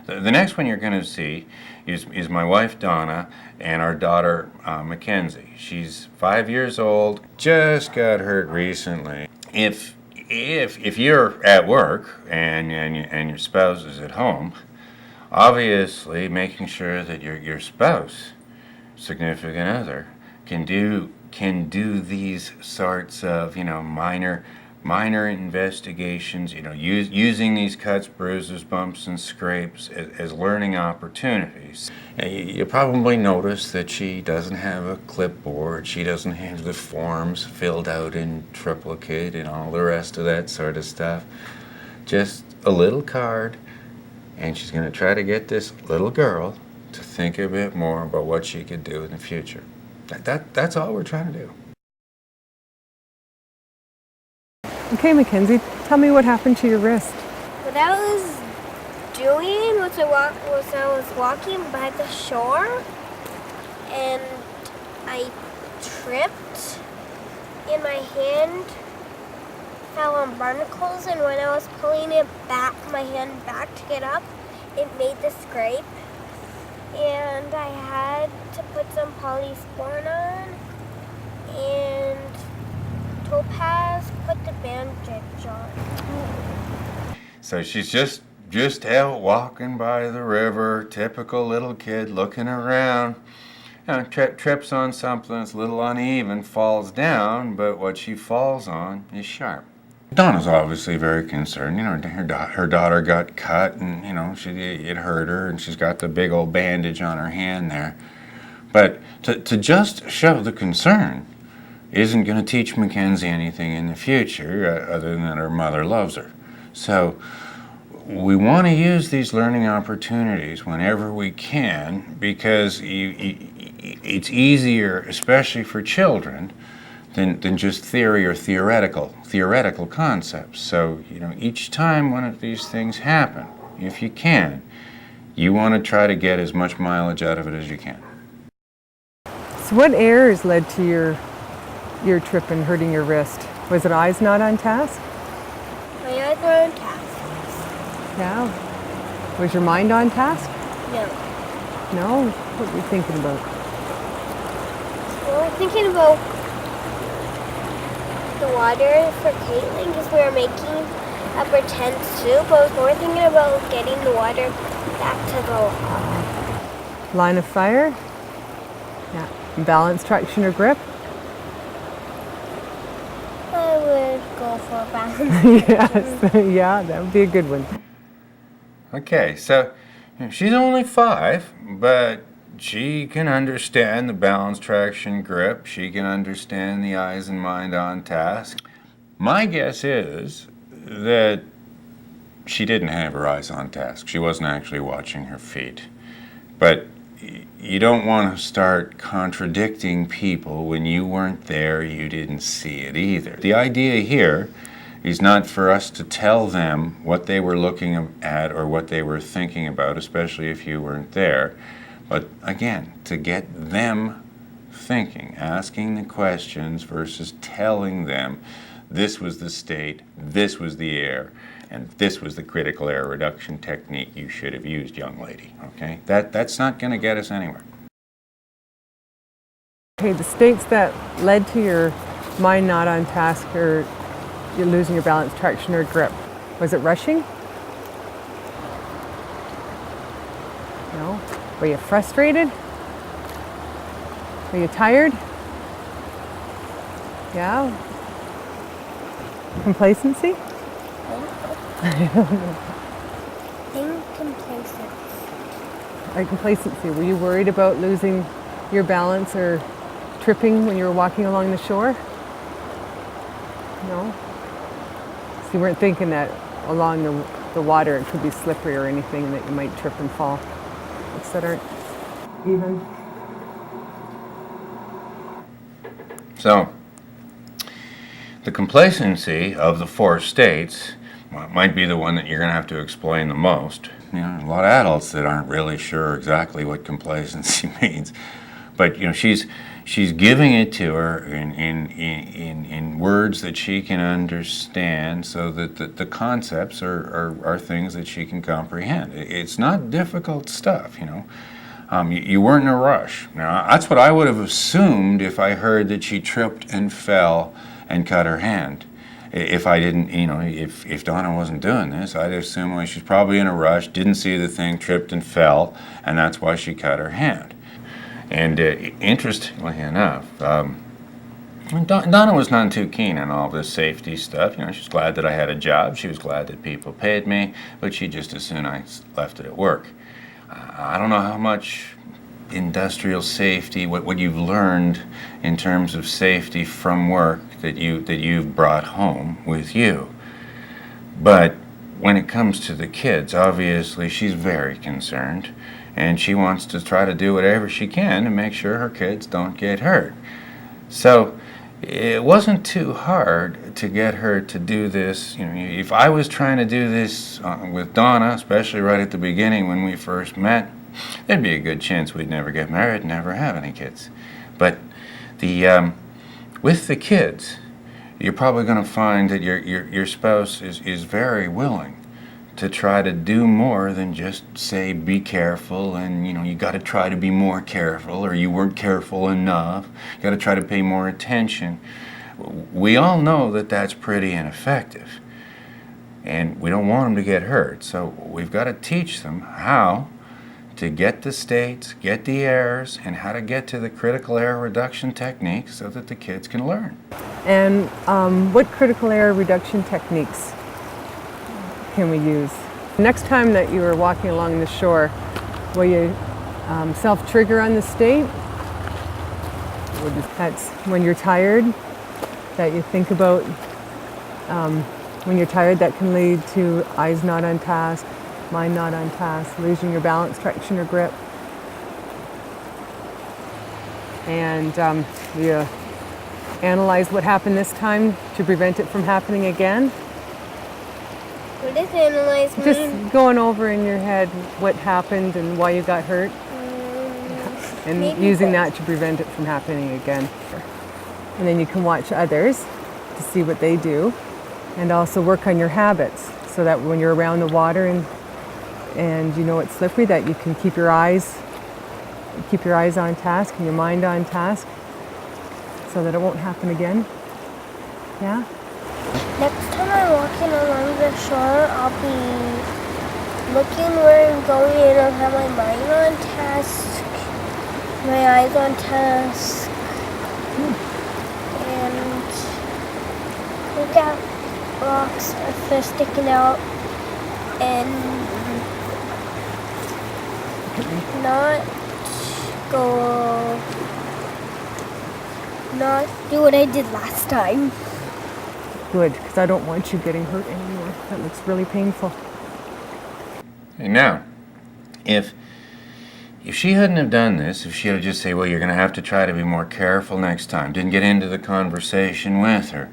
The next one you're going to see is my wife Donna and our daughter Mackenzie. She's 5 years old, just got hurt recently. If you're at work and your spouse is at home, obviously making sure that your spouse, significant other, can do these sorts of minor investigations, using these cuts, bruises, bumps, and scrapes as learning opportunities. You probably notice that she doesn't have a clipboard, she doesn't have the forms filled out in triplicate and all the rest of that sort of stuff. Just a little card, and she's going to try to get this little girl to think a bit more about what she could do in the future. That's all we're trying to do. Okay, Mackenzie, tell me what happened to your wrist. What I was doing was I was walking by the shore and I tripped and my hand fell on barnacles, and when I was pulling it back, my hand back to get up, it made the scrape, and I had to put some polysporin on, and Topaz put the bandage on. So she's just out walking by the river, typical little kid looking around. Trips on something that's a little uneven, falls down, but what she falls on is sharp. Donna's obviously very concerned. Her daughter got cut, and it hurt her, and she's got the big old bandage on her hand there. But to just show the concern isn't going to teach Mackenzie anything in the future, other than that her mother loves her. So we want to use these learning opportunities whenever we can, because it's easier, especially for children, than just theory or theoretical concepts. So, each time one of these things happen, if you can, you want to try to get as much mileage out of it as you can. So what errors led to your trip and hurting your wrist? Was it eyes not on task? My eyes were on task. Yeah. Was your mind on task? No. No? What were you thinking about? Well, I was thinking about the water for Caitlin, because we were making a pretend soup. I was more thinking about getting the water back to the log. Line of fire? Yeah. Balance, traction, or grip? I would go for a balance. Yes. Yeah, that would be a good one. Okay, so she's only 5, but she can understand the balance, traction, grip. She can understand the eyes and mind on task. My guess is that she didn't have her eyes on task. She wasn't actually watching her feet. But you don't want to start contradicting people when you weren't there, you didn't see it either. The idea here is not for us to tell them what they were looking at or what they were thinking about, especially if you weren't there. But again, to get them thinking, asking the questions versus telling them this was the state, this was the error, and this was the critical error reduction technique you should have used, young lady. Okay? That's not going to get us anywhere. Okay, the states that led to your mind not on task, or you're losing your balance, traction, or grip. Was it rushing? No. Were you frustrated? Were you tired? Yeah. Complacency? Complacent. Like complacency. Were you worried about losing your balance or tripping when you were walking along the shore? No? So you weren't thinking that along the water it could be slippery or anything, that you might trip and fall. That aren't even. So, the complacency of the 4 states might be the one that you're going to have to explain the most. A lot of adults that aren't really sure exactly what complacency means. but she's giving it to her in words that she can understand, so that the concepts are things that she can comprehend. It's not difficult stuff, you know. You weren't in a rush. Now, that's what I would have assumed if I heard that she tripped and fell and cut her hand. If I didn't, you know, if Donna wasn't doing this, I'd assume, well, she's probably in a rush, didn't see the thing, tripped and fell, and that's why she cut her hand. And interestingly enough, Donna was not too keen on all this safety stuff. You know, she's glad that I had a job. She was glad that people paid me, but she just as soon I left it at work. I don't know how much industrial safety, what you've learned in terms of safety from work that you've brought home with you. But when it comes to the kids, obviously she's very concerned, and she wants to try to do whatever she can to make sure her kids don't get hurt. So it wasn't too hard to get her to do this. You know, if I was trying to do this with Donna, especially right at the beginning when we first met, there'd be a good chance we'd never get married and never have any kids. But with the kids, you're probably going to find that your spouse is very willing to try to do more than just say be careful, and you got to try to be more careful, or you weren't careful enough. You got to try to pay more attention. We all know that that's pretty ineffective, and we don't want them to get hurt. So we've got to teach them how to get the states, get the errors, and how to get to the critical error reduction techniques so that the kids can learn. And what critical error reduction techniques can we use? Next time that you are walking along the shore, will you self-trigger on the state? That's when you're tired, that you think about when you're tired, that can lead to eyes not on task, mind not on task, losing your balance, traction, or grip. And you analyze what happened this time to prevent it from happening again. What does analyze mean? Just going over in your head what happened and why you got hurt, and using that to prevent it from happening again. And then you can watch others to see what they do, and also work on your habits so that when you're around the water and you know it's slippery, that you can keep your eyes on task and your mind on task so that it won't happen again. Yeah? Next time I'm walking along the shore, I'll be looking where I'm going, and I'll have my mind on task, my eyes on task, and look at rocks if they're sticking out, and not do what I did last time. Good, because I don't want you getting hurt anymore. That looks really painful. And now, if she hadn't have done this, if she had just say, well, you're going to have to try to be more careful next time, didn't get into the conversation with her,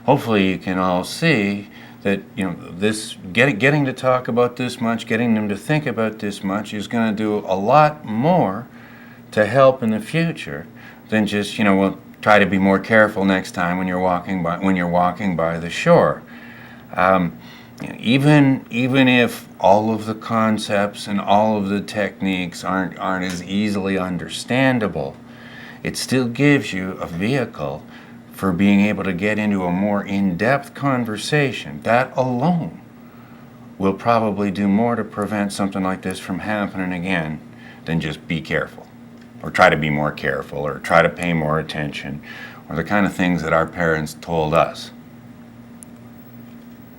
hopefully you can all see that this getting to talk about this much, getting them to think about this much is going to do a lot more to help in the future than just well, try to be more careful next time when you're walking by the shore. Even if all of the concepts and all of the techniques aren't as easily understandable, it still gives you a vehicle for being able to get into a more in-depth conversation. That alone will probably do more to prevent something like this from happening again than just be careful, or try to be more careful, or try to pay more attention, or the kind of things that our parents told us.